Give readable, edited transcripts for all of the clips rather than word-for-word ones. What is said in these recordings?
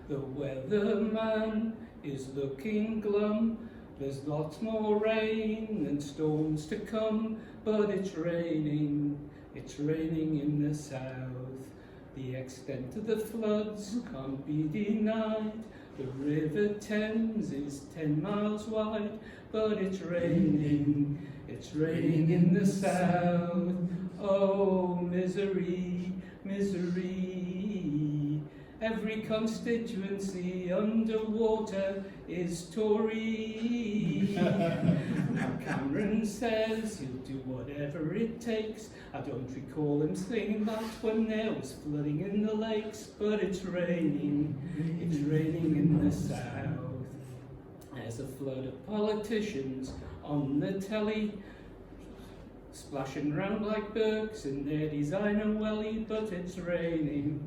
The weatherman is looking glum. There's lots more rain and storms to come, but it's raining in the south. The extent of the floods can't be denied. The River Thames is 10 miles wide, but it's raining in the south. Oh, misery, misery. Every constituency underwater is Tory. Now Cameron says he'll do whatever it takes. I don't recall him saying that when there was flooding in the lakes, but it's raining in the south. There's a flood of politicians on the telly, splashing round like Burks in their designer welly, but it's raining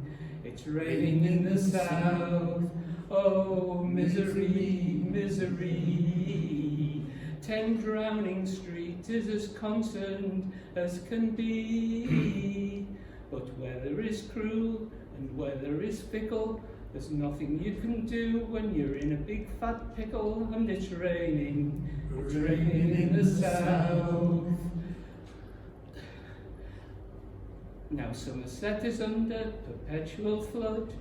in the south. Oh, misery, misery. 10 Drowning Street is as concerned as can be. But weather is cruel and weather is fickle. There's nothing you can do when you're in a big fat pickle, and it's raining in the south. Now Somerset is under perpetual flood.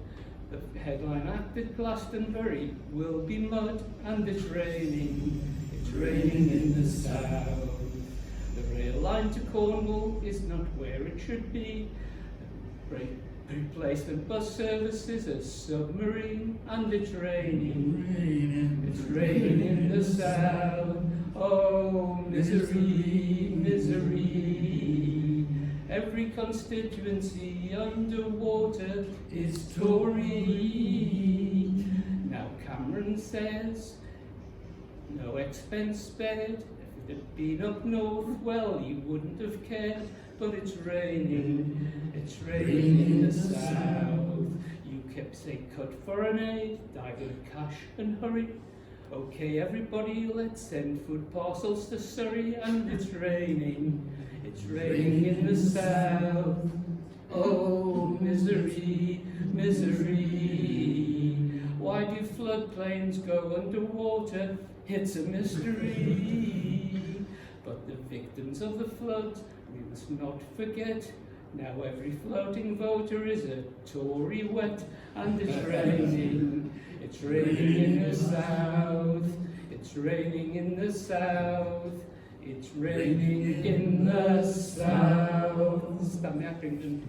The headline act at Glastonbury will be mud, and it's raining in the south. The rail line to Cornwall is not where it should be. Replacement bus services a submarine, and it's raining in the south. Oh, misery, misery. Every constituency underwater is Tory. Now Cameron says, no expense spared. If it had been up north, well, he wouldn't have cared. But it's raining in the south. UKIP say cut foreign aid, divert cash and hurry. Okay, everybody, let's send food parcels to Surrey, and it's raining in the south. Oh, misery, misery. Why do floodplains go underwater? It's a mystery. But the victims of the flood, we must not forget. Now every floating voter is a Tory wet, and it's raining in the south. It's raining in the south. It's raining in the south. Stanley Accrington.